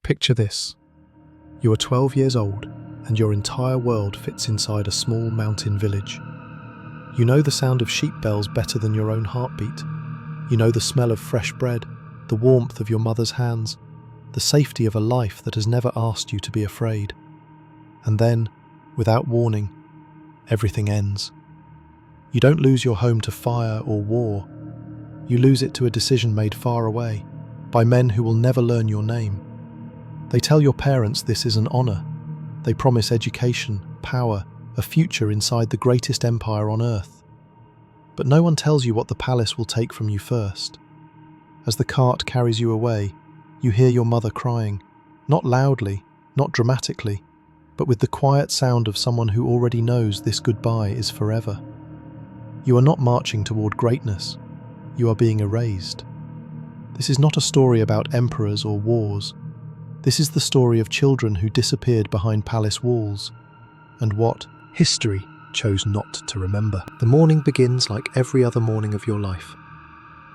Picture this. You are 12 years old, and your entire world fits inside a small mountain village. You know the sound of sheep bells better than your own heartbeat. You know the smell of fresh bread, the warmth of your mother's hands, the safety of a life that has never asked you to be afraid. And then, without warning, everything ends. You don't lose your home to fire or war. You lose it to a decision made far away, by men who will never learn your name. They tell your parents this is an honor. They promise education, power, a future inside the greatest empire on earth. But no one tells you what the palace will take from you first. As the cart carries you away, you hear your mother crying, not loudly, not dramatically, but with the quiet sound of someone who already knows this goodbye is forever. You are not marching toward greatness. You are being erased. This is not a story about emperors or wars. This is the story of children who disappeared behind palace walls, and what history chose not to remember. The morning begins like every other morning of your life.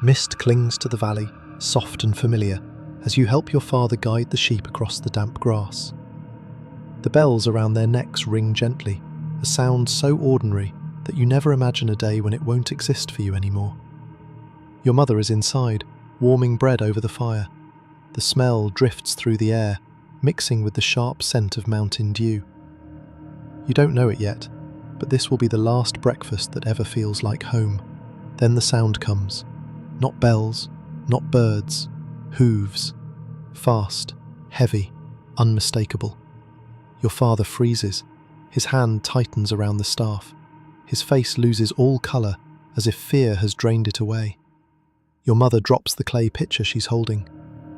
Mist clings to the valley, soft and familiar, as you help your father guide the sheep across the damp grass. The bells around their necks ring gently, a sound so ordinary that you never imagine a day when it won't exist for you anymore. Your mother is inside, warming bread over the fire. The smell drifts through the air, mixing with the sharp scent of mountain dew. You don't know it yet, but this will be the last breakfast that ever feels like home. Then the sound comes. Not bells, not birds, hooves. Fast, heavy, unmistakable. Your father freezes. His hand tightens around the staff. His face loses all colour, as if fear has drained it away. Your mother drops the clay pitcher she's holding.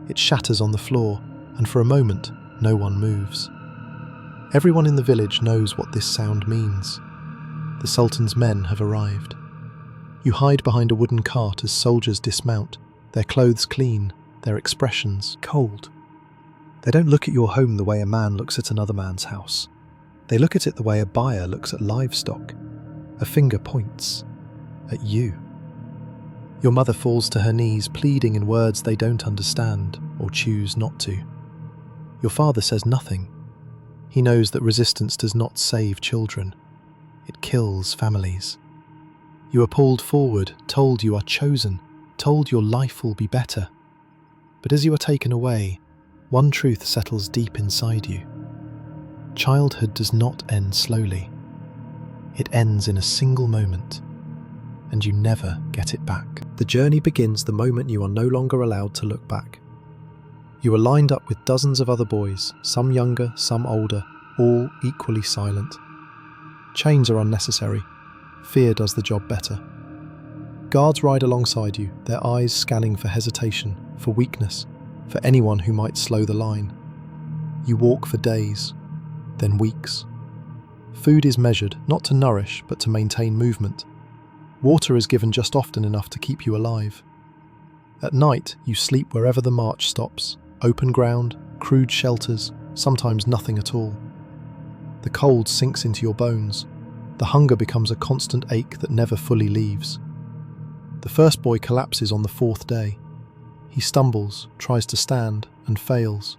It shatters on the floor, and for a moment, no one moves. Everyone in the village knows what this sound means. The Sultan's men have arrived. You hide behind a wooden cart as soldiers dismount, their clothes clean, their expressions cold. They don't look at your home the way a man looks at another man's house. They look at it the way a buyer looks at livestock. A finger points at you. Your mother falls to her knees, pleading in words they don't understand or choose not to. Your father says nothing. He knows that resistance does not save children. It kills families. You are pulled forward, told you are chosen, told your life will be better. But as you are taken away, one truth settles deep inside you. Childhood does not end slowly. It ends in a single moment, and you never get it back. The journey begins the moment you are no longer allowed to look back. You are lined up with dozens of other boys, some younger, some older, all equally silent. Chains are unnecessary. Fear does the job better. Guards ride alongside you, their eyes scanning for hesitation, for weakness, for anyone who might slow the line. You walk for days, then weeks. Food is measured, not to nourish, but to maintain movement. Water is given just often enough to keep you alive. At night, you sleep wherever the march stops, open ground, crude shelters, sometimes nothing at all. The cold sinks into your bones. The hunger becomes a constant ache that never fully leaves. The first boy collapses on the fourth day. He stumbles, tries to stand, and fails.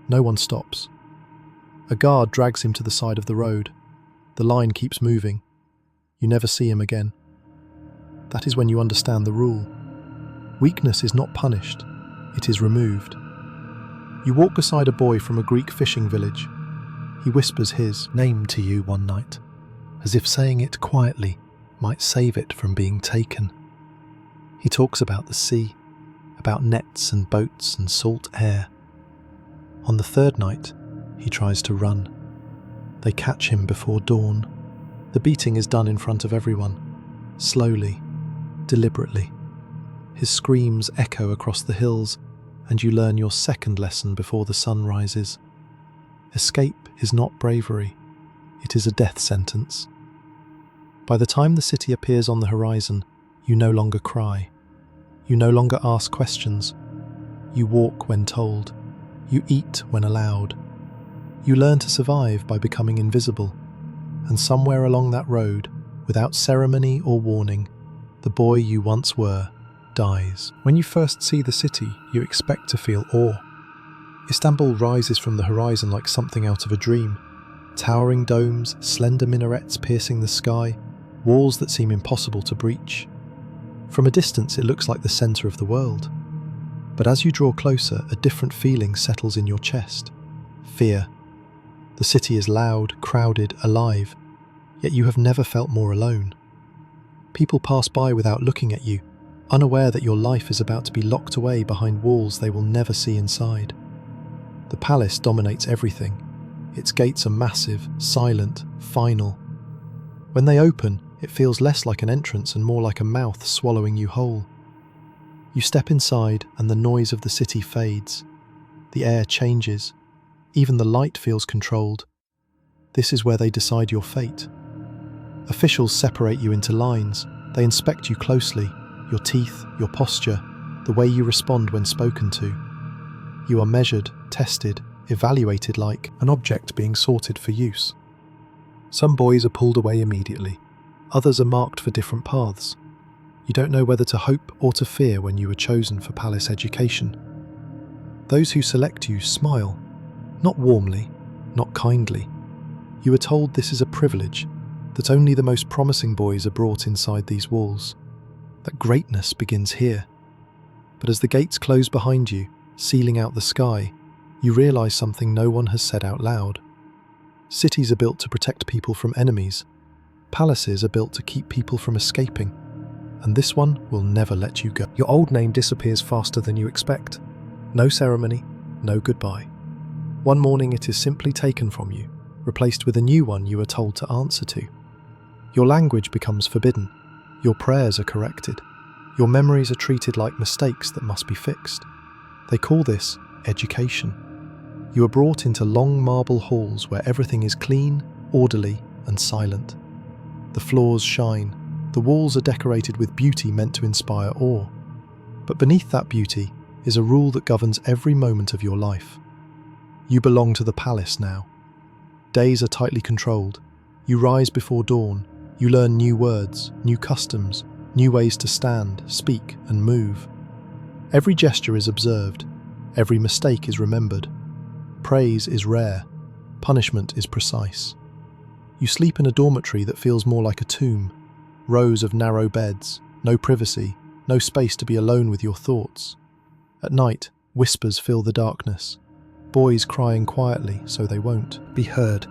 No one stops. A guard drags him to the side of the road. The line keeps moving. You never see him again. That is when you understand the rule. Weakness is not punished, it is removed. You walk beside a boy from a Greek fishing village. He whispers his name to you one night, as if saying it quietly might save it from being taken. He talks about the sea, about nets and boats and salt air. On the third night, he tries to run. They catch him before dawn. The beating is done in front of everyone, slowly, deliberately. His screams echo across the hills, and you learn your second lesson before the sun rises. Escape is not bravery, it is a death sentence. By the time the city appears on the horizon, you no longer cry. You no longer ask questions. You walk when told. You eat when allowed. You learn to survive by becoming invisible. And somewhere along that road, without ceremony or warning, the boy you once were dies. When you first see the city, you expect to feel awe. Istanbul rises from the horizon like something out of a dream. Towering domes, slender minarets piercing the sky, walls that seem impossible to breach. From a distance it looks like the centre of the world. But as you draw closer, a different feeling settles in your chest. Fear. The city is loud, crowded, alive, yet you have never felt more alone. People pass by without looking at you, unaware that your life is about to be locked away behind walls they will never see inside. The palace dominates everything. Its gates are massive, silent, final. When they open, it feels less like an entrance and more like a mouth swallowing you whole. You step inside and the noise of the city fades. The air changes. Even the light feels controlled. This is where they decide your fate. Officials separate you into lines. They inspect you closely, your teeth, your posture, the way you respond when spoken to. You are measured, tested, evaluated like an object being sorted for use. Some boys are pulled away immediately. Others are marked for different paths. You don't know whether to hope or to fear when you are chosen for palace education. Those who select you smile, not warmly, not kindly. You are told this is a privilege, that only the most promising boys are brought inside these walls, that greatness begins here. But as the gates close behind you, sealing out the sky, you realise something no one has said out loud. Cities are built to protect people from enemies. Palaces are built to keep people from escaping. And this one will never let you go. Your old name disappears faster than you expect. No ceremony, no goodbye. One morning it is simply taken from you, replaced with a new one you are told to answer to. Your language becomes forbidden. Your prayers are corrected. Your memories are treated like mistakes that must be fixed. They call this education. You are brought into long marble halls where everything is clean, orderly, and silent. The floors shine. The walls are decorated with beauty meant to inspire awe. But beneath that beauty is a rule that governs every moment of your life. You belong to the palace now. Days are tightly controlled. You rise before dawn. You learn new words, new customs, new ways to stand, speak, and move. Every gesture is observed. Every mistake is remembered. Praise is rare. Punishment is precise. You sleep in a dormitory that feels more like a tomb. Rows of narrow beds, no privacy, no space to be alone with your thoughts. At night, whispers fill the darkness. Boys crying quietly so they won't be heard.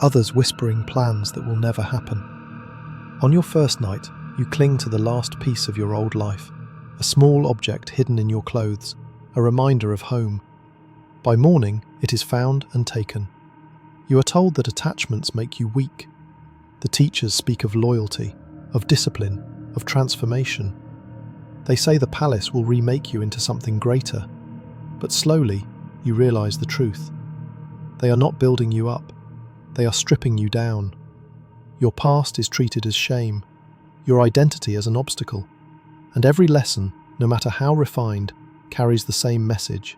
Others whispering plans that will never happen. On your first night, you cling to the last piece of your old life, a small object hidden in your clothes, a reminder of home. By morning, it is found and taken. You are told that attachments make you weak. The teachers speak of loyalty, of discipline, of transformation. They say the palace will remake you into something greater. But slowly, you realise the truth. They are not building you up. They are stripping you down. Your past is treated as shame, your identity as an obstacle, and every lesson, no matter how refined, carries the same message.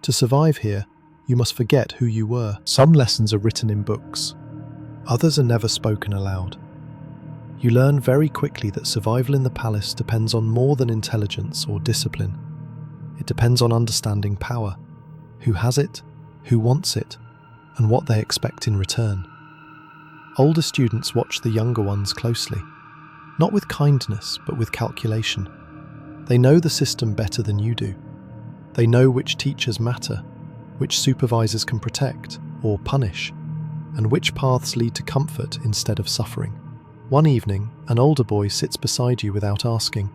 To survive here, you must forget who you were. Some lessons are written in books. Others are never spoken aloud. You learn very quickly that survival in the palace depends on more than intelligence or discipline. It depends on understanding power, who has it, who wants it, and what they expect in return. Older students watch the younger ones closely, not with kindness, but with calculation. They know the system better than you do. They know which teachers matter, which supervisors can protect or punish, and which paths lead to comfort instead of suffering. One evening, an older boy sits beside you without asking.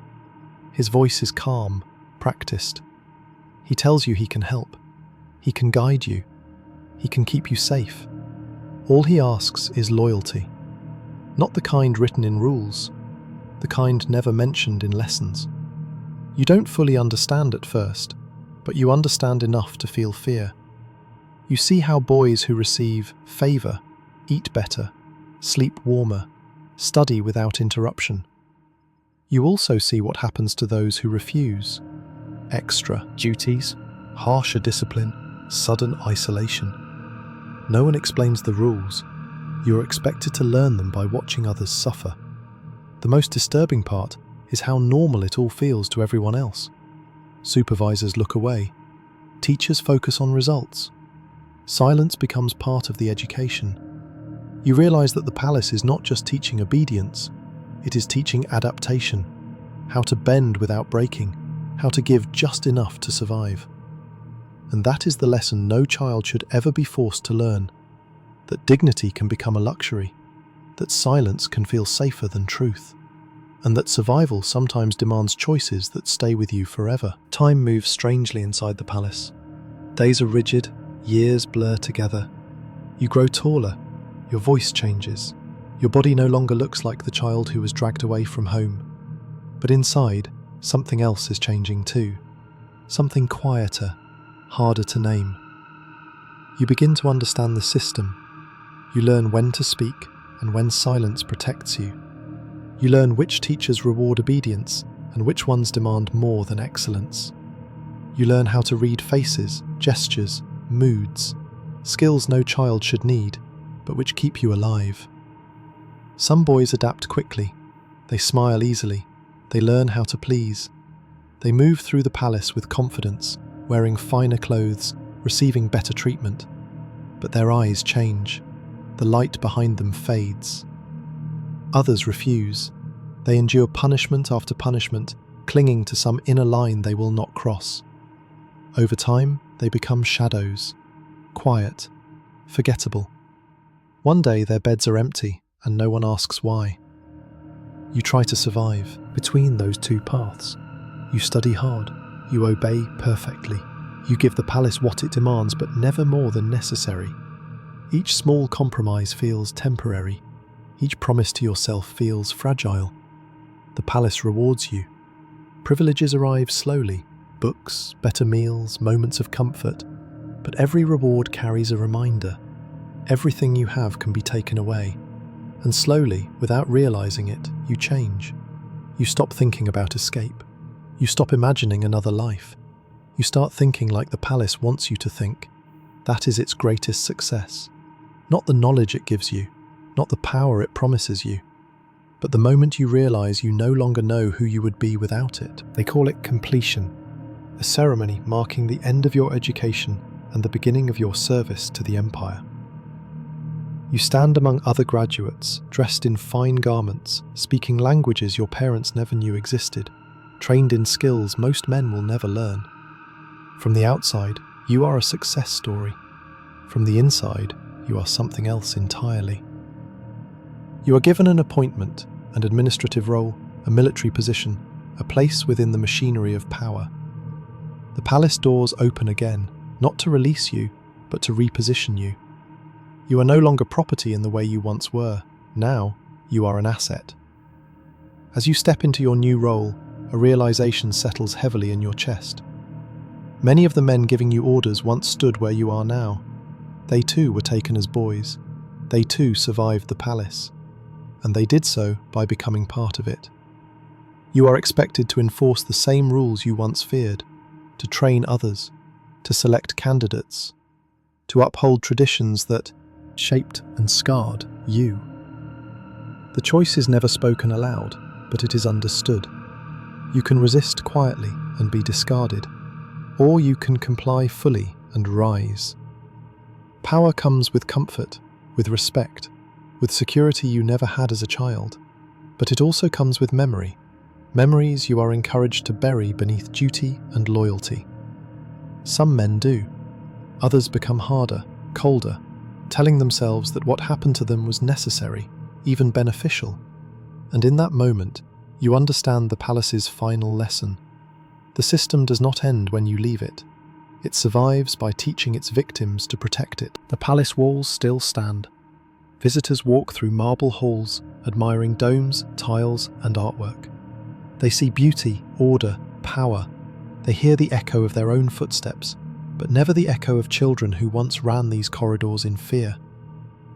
His voice is calm, practiced. He tells you he can help. He can guide you. He can keep you safe. All he asks is loyalty. Not the kind written in rules, the kind never mentioned in lessons. You don't fully understand at first, but you understand enough to feel fear. You see how boys who receive favour eat better, sleep warmer, study without interruption. You also see what happens to those who refuse. Extra duties, harsher discipline, sudden isolation. No one explains the rules. You are expected to learn them by watching others suffer. The most disturbing part is how normal it all feels to everyone else. Supervisors look away. Teachers focus on results. Silence becomes part of the education. You realize that the palace is not just teaching obedience, it is teaching adaptation, how to bend without breaking, how to give just enough to survive. And that is the lesson no child should ever be forced to learn, that dignity can become a luxury, that silence can feel safer than truth, and that survival sometimes demands choices that stay with you forever. Time moves strangely inside the palace. Days are rigid, years blur together. You grow taller, your voice changes, your body no longer looks like the child who was dragged away from home. But inside, something else is changing too. Something quieter, harder to name. You begin to understand the system. You learn when to speak and when silence protects you. You learn which teachers reward obedience and which ones demand more than excellence. You learn how to read faces, gestures, moods, skills no child should need, but which keep you alive. Some boys adapt quickly. They smile easily. They learn how to please. They move through the palace with confidence, wearing finer clothes, receiving better treatment. But their eyes change. The light behind them fades. Others refuse. They endure punishment after punishment, clinging to some inner line they will not cross. Over time, they become shadows, quiet, forgettable. One day their beds are empty and no one asks why. You try to survive between those two paths. You study hard, you obey perfectly. You give the palace what it demands, but never more than necessary. Each small compromise feels temporary. Each promise to yourself feels fragile. The palace rewards you. Privileges arrive slowly. Books, better meals, moments of comfort. But every reward carries a reminder. Everything you have can be taken away. And slowly, without realizing it, you change. You stop thinking about escape. You stop imagining another life. You start thinking like the palace wants you to think. That is its greatest success. Not the knowledge it gives you, not the power it promises you, but the moment you realize you no longer know who you would be without it. They call it completion, a ceremony marking the end of your education and the beginning of your service to the empire. You stand among other graduates, dressed in fine garments, speaking languages your parents never knew existed, trained in skills most men will never learn. From the outside, you are a success story. From the inside, you are something else entirely. You are given an appointment, an administrative role, a military position, a place within the machinery of power. The palace doors open again, not to release you, but to reposition you. You are no longer property in the way you once were. Now, you are an asset. As you step into your new role, a realization settles heavily in your chest. Many of the men giving you orders once stood where you are now. They too were taken as boys. They too survived the palace. And they did so by becoming part of it. You are expected to enforce the same rules you once feared, to train others, to select candidates, to uphold traditions that shaped and scarred you. The choice is never spoken aloud, but it is understood. You can resist quietly and be discarded, or you can comply fully and rise. Power comes with comfort, with respect, with security you never had as a child, but it also comes with memory, memories you are encouraged to bury beneath duty and loyalty. Some men do. Others become harder, colder, telling themselves that what happened to them was necessary, even beneficial. And in that moment, you understand the palace's final lesson. The system does not end when you leave it. It survives by teaching its victims to protect it. The palace walls still stand. Visitors walk through marble halls, admiring domes, tiles, and artwork. They see beauty, order, power. They hear the echo of their own footsteps, but never the echo of children who once ran these corridors in fear.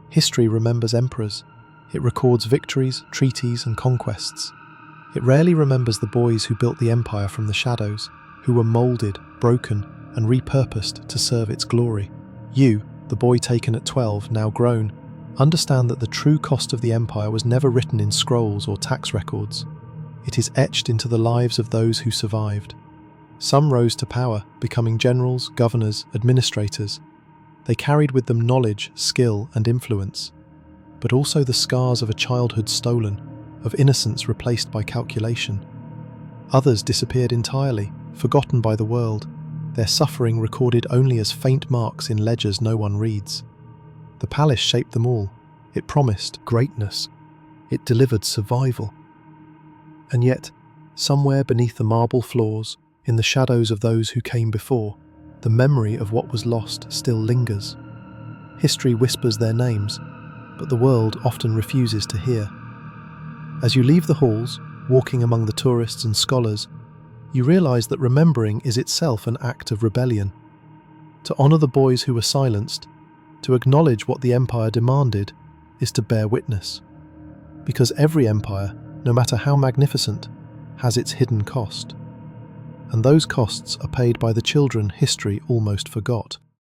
History remembers emperors. It records victories, treaties, and conquests. It rarely remembers the boys who built the empire from the shadows, who were moulded, broken, and repurposed to serve its glory. You, the boy taken at 12, now grown, understand that the true cost of the empire was never written in scrolls or tax records. It is etched into the lives of those who survived. Some rose to power, becoming generals, governors, administrators. They carried with them knowledge, skill, and influence, but also the scars of a childhood stolen, of innocence replaced by calculation. Others disappeared entirely, forgotten by the world, their suffering recorded only as faint marks in ledgers no one reads. The palace shaped them all. It promised greatness. It delivered survival. And yet, somewhere beneath the marble floors, in the shadows of those who came before, the memory of what was lost still lingers. History whispers their names, but the world often refuses to hear. As you leave the halls, walking among the tourists and scholars, you realize that remembering is itself an act of rebellion. To honor the boys who were silenced, to acknowledge what the empire demanded, is to bear witness. Because every empire, no matter how magnificent, has its hidden cost. And those costs are paid by the children history almost forgot.